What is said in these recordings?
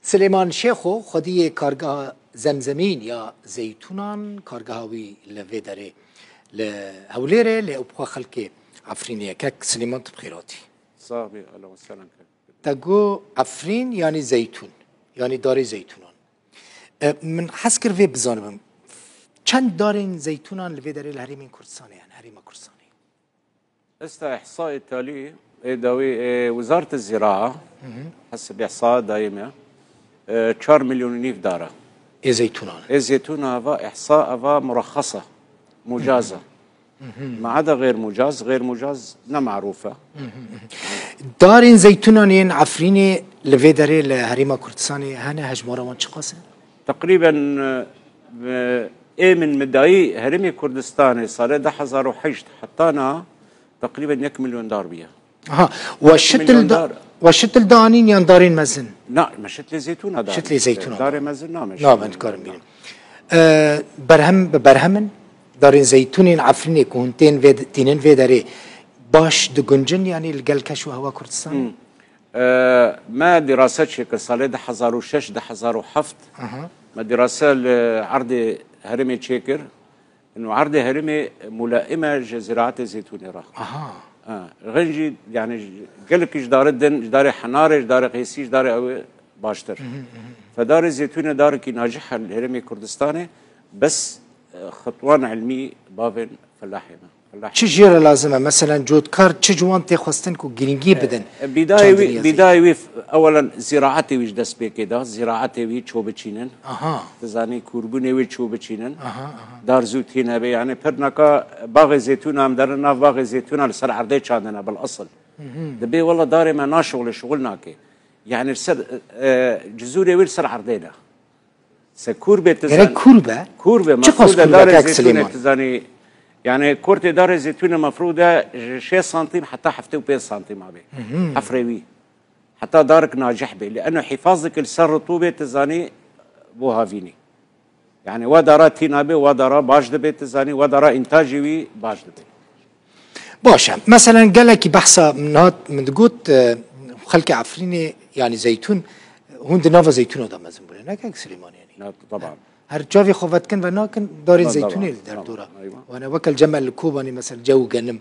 سليمان شيخو خدي كارجا زمزمين يا زيتونان كارجاوي لفيدري لهوليري لأبخا خلقي عفرينية كاك سليمان تبخيراتي صاحبي اهلا وسهلا. تقو عفرين يعني زيتون يعني داري زيتونان من حسكر في بزانم چند دارين زيتونان لفيدري الهريمين كردستاني يعني هريمة كردستاني احصاء التالي داوي وزاره الزراعه حسب احصاء دائمه 4 مليون ونيف داره زيتونان الزيتون هذا احصاء هذا مرخصه مجازه ما عدا غير مجاز لا معروفه. دارين زيتونان ين عفريني لفيدري لهريمة كردستاني هنا هجمارة وان شقاسه تقريبا من مدعي هرمي كردستاني صار 1001 حطانا تقريبا 1 مليون دار بيها. وشتل دانين يعني دارين مزن لا ما شتل زيتون هذا شتل زيتون دار مزن لا ما نكرم بينهم برهمن دارين زيتونين عفريني كونتين تينين فيدري باش دقنجن يعني القلكش وهوا كردستان ما دراسات شكل صار 1006 1007 ما دراسة لعرض هرمي تشيكر انه عرض هرمي ملائمه لزراعه الزيتون راه غنجي يعني قالك جدار الدن جدار حناري جدار قيسي جدار باشتر فدار الزيتون دار كي ناجحه الهرمي كردستاني بس خطوان علمي بافن فلاحي چه جيره لازمه مثلا جودكار چه جوان تخواستن كو جرينجي بدن بدايه اولا زراعتي ويش دس بكدا زراعتي وي چو بچينن تزاني كوربوني وي چو بچينن دار زوتين هبه يعني برنكا باغ زيتون هم در ناف باغ زيتون سر عرضه چاندنا بالاصل دبي والله داري ما ناشغل شغلناكي يعني سر جزوري ويل سر عرضينا سكوربه تزاني كوربه مفروض دار زيتون تزاني يعني كورتي دار الزيتون مفروضة 6 سنتيم حتى حفتي و5 سنتيم عبي حفريوي حتى دارك ناجح به لأنه حفاظك لسر رطوبة تزاني بو هافيني يعني ودارا تينابي ودارا باش دبي تزاني ودارا إنتاجي باش دبي باشا مثلا قال لك بحثة من قوت خلق عفريني يعني زيتون هون دنافا زيتون هذا مازن بولي ناكاك سليمان يعني طبعا هر جافي خوفت كن وناكن دارين زيتوني در دورا وانا وكل جمل الكوباني مثلا جو جنم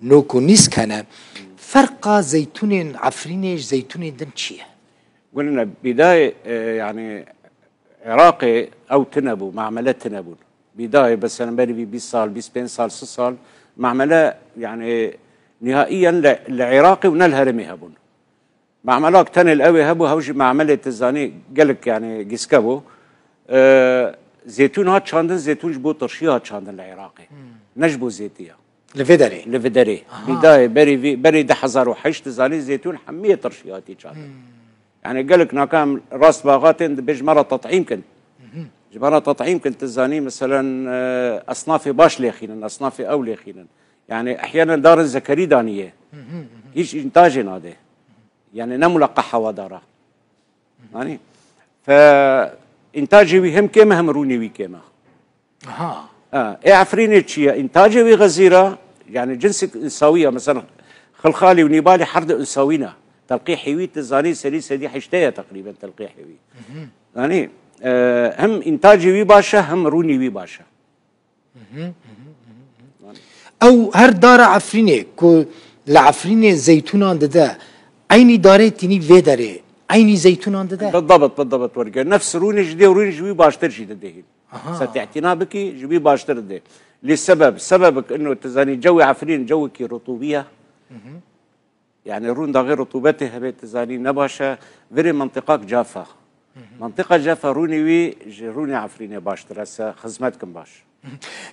نوكو نيس كان فرق زيتون عفرينيش زيتون دن شيء قلنا بداية يعني عراقي او تنبو معملات تنبو بداية بس انا بالي 20 سال 25 سال 6 سال معملة يعني نهائيا العراقي ونالهرمي هبون معملات تاني القوي هبو هوجي معملة الزاني قالك يعني جسكابو زيتون هات شاندن زيتون جبو ترشي هات شاندن العراقي نجبو زيتية لفيدري بداية بري 1001 تزاني زيتون حمية ترشياتي شاندن يعني قالك ناكام راس باغاتين بجمرة تطعيم كنت جمرة تطعيم كنت تزاني مثلا أصنافي باش ليخينن أصنافي أو ليخينن يعني أحيانا دار الزكري دانية هيش إنتاجي نادي يعني نملقحة ودارة يعني إنتاجي وهم كيما هم روني وي كيما عفريني تشيا إنتاجي وي غزيرة يعني جنس إنساوية مثلا خلخالي ونيبالي حرد إنساوينا تلقيح حيوي تزاني سليسة دي حشتايا تقريبا تلقيح حيوي يعني هم إنتاجي وي باشا هم روني وي باشا أو هر دار عفريني كو لعفريني زيتونان دا عيني داري تيني في داري عيني زيتون ده بالضبط ورقه نفس روني جدي وروني جوي باشتر جدي دهين ستعتنا بكي جوي باشتر ده سببك انه تزاني جوي عفرين جوك رطوبيه يعني رون ده غير رطوبته هبه تزاني نباشا غير منطقه جافه منطقه جافه روني عفرين باشتر هسه خدمتكم باش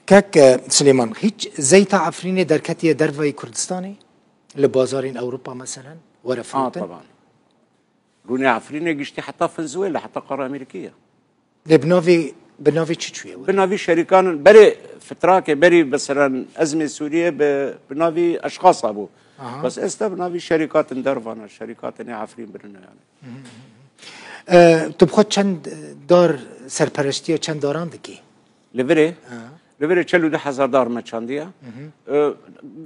كاك سليمان هيك زيت عفرين دركتيه درفي كردستاني لبازارين اوروبا مثلا ورا فوتن طبعا روني عفريني قشتي حتى فنزويلا حتى قاره امريكيه بنافي تشويه بنافي شركان بري فتراك بري مثلا ازمه سوريه بنافي اشخاص ابو بس بنافي شركات ندرفنا شركات عفرين برنا يعني تبخد چند دار سرپرشتي چند داران دكي لبري لبري چلو ده هزار دار ما چاندیه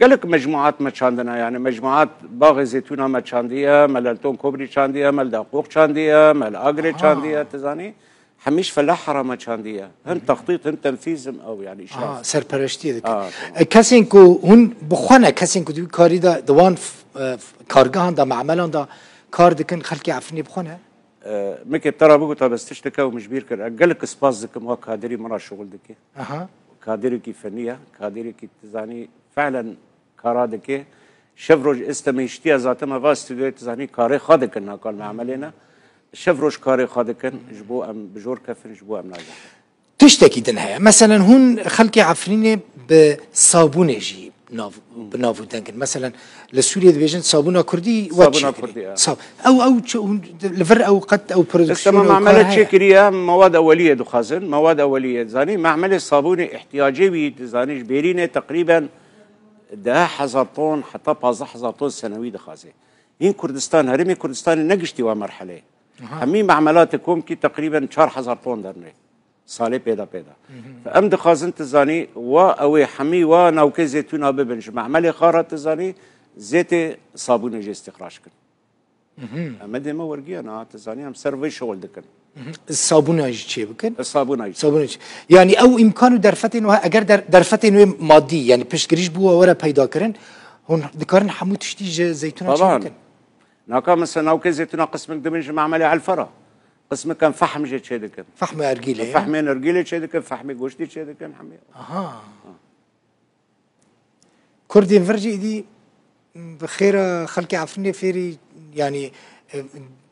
قالك مجموعات ما چاندنا يعني مجموعات باغ زيتونة ما چاندیه ملالتون كوبري چاندیه مل دقوق چاندیه مل اجري چاندیه تزاني هميش فلاحة ما چاندیه هم تخطيط هم تنفيذ او يعني اشراف سرپرشتی دکن کسین کو هون بخونه کسین کو دوی کاری دا دوان کارگاهان دا معملان دا کار دکن خلقی عفنی بخونه مكي ترى بقول طب استشتكى ومش بيركر قالك سباز دكم هو كادري مرة شغل دكي كادري كي فنية كادري كي تزاني فعلا كارادكي شفروج استميشتيا ذات ما واستوديو تزاني كاري خادكن هاكل معملنا شفروج كاري خادكن جبو ام بجور كفن جبو ام ناجح تشتكي دنها مثلا هون خلقي عفريني بصابون يجي بنافو دنكن مثلا لسوريا دبيجن صابونه كردي صابونه كردي او لفر او قد او برودكشن ما معملة شكريه مواد اوليه دخازن مواد اوليه زاني معمل صابونه احتياجي زاني جبيرينه تقريبا 10,000 طن حتى 15,000 طن سنوي دخازه ين كردستان هرمي كردستان نقشتي ومرحله همي معملاتكم كي تقريبا 4,000 طن درني صالح پیدا فام دخازن تزاني و او حمي و نوكي زيتون ببنج معمل خارات تزاني زيت صابون جي استخراج كن اما دي ما ورقي انا تزاني هم سيرفي شغل دكن الصابون ايش شي بكن الصابون يعني او امكانه درفتين اگر درفتين مادي يعني بشكريش بو ورا پیدا كرن هون دكارن حمو تشتي زيتون طبعا ناكا مثلا نوكي زيتون قسم دبنج معمل على الفرا قسم كان فحم جي تشي دكن فحم ارجيله فحم ارجيله تشي دكن فحم غوشتي تشي دكن حمي كردين فرجي دي بخير خلقي عفني فيري يعني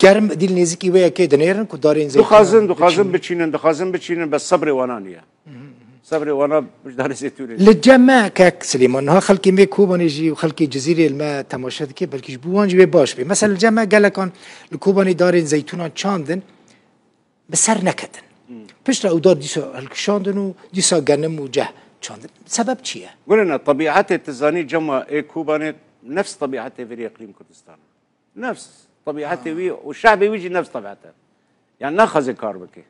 گرم دل نزیکی ویا که دنیرن کو دارین زيتون دخازن بچینن بس صبر وانانيه صبر وانا مش دار زيتون للجماعة كاك سليمان ها خلقي مي كوباني جي وخلقي جزيرة الماء تماشات كي بلكي جبوان جي باش بي مثلا الجماعة قال لك الكوباني دارين زيتونات شاندن بسر نكدن بيش او دار ديسا شاندن و ديسا غنم وجه شاندن سبب چيه؟ قلنا طبيعتي تزاني جمع اي كوباني نفس طبيعتي في اقليم كردستان نفس طبيعتي وي والشعب يجي نفس طبيعته يعني ناخذ كاربكي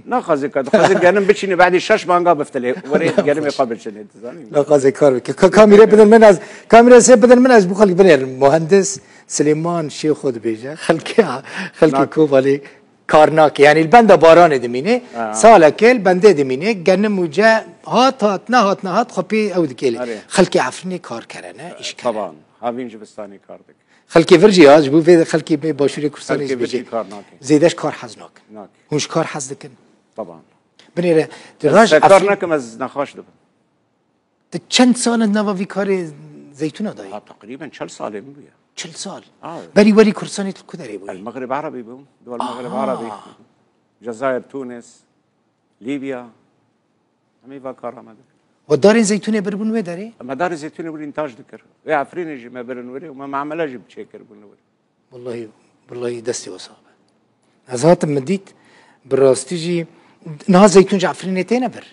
ناخذ غنم بتشيني بعد الشاش بانقا بفتلي وريت غنم يقابل شنو تزاني ناخذ كاربكي كاميرا بدل مناز كاميرا سي بدل مناز بخلي بنير المهندس سليمان شيخ خود بيجا خلكي كوبالي كارناك يعني البنده باران دمينه سالك البنده دمينه غنم وجا هات خبي او دكيلي خلكي عفني كار كرنا ايش طبعا هافين جبستاني كاردك خلكي فرجي هاج بو في خلكي بي باشوري كردستان بيجي زيداش كار حزناك هوش كار حزدكن طبعا بنيره دراج كارناك مز نخاش دب چند سال نوا في كار زيتونه داي تقريبا 4 سال بيا 4 سال بري وري كردستان كدري بو المغرب عربي بو دول المغرب عربي جزائر تونس ليبيا همي فكر ما ودارين زيتونه بربون وداري مدار زيتونه بالانتاج ذكر يا عفرين يجي ما برنوري وما معملها جيب تشيكر بنوري والله دستي وصابه ازات مديت براستيجي نها زيتون عفرينتين بر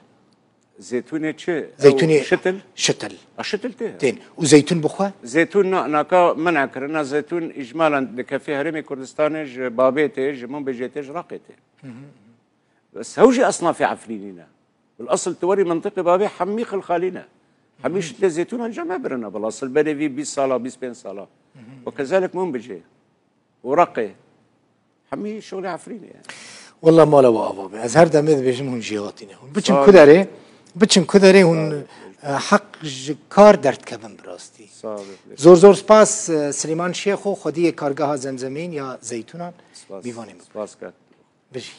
زيتونه تشي زيتوني شتل تين وزيتون بخوا زيتون ناكا منع كرنا زيتون اجمالا كفي هرمي كردستانج بابيتج من بيجيتج راقيته بس هوجي اصناف عفرينينا بالاصل توري منطقه بابي حمي خلخالينا حميش الزيتون الجمع برنا بالاصل بدي في 20 صاله 20 صاله وكذلك منبجي ورقي حمي شغل عفريني يعني والله ما له بابا ازهر دمد بيجمون جياتنا بچن كدري هون حق كار درد كبن براستي زور سپاس سليمان شيخو خدي كارگاه زمزمين يا زيتونان بيوانم سپاس كات بجي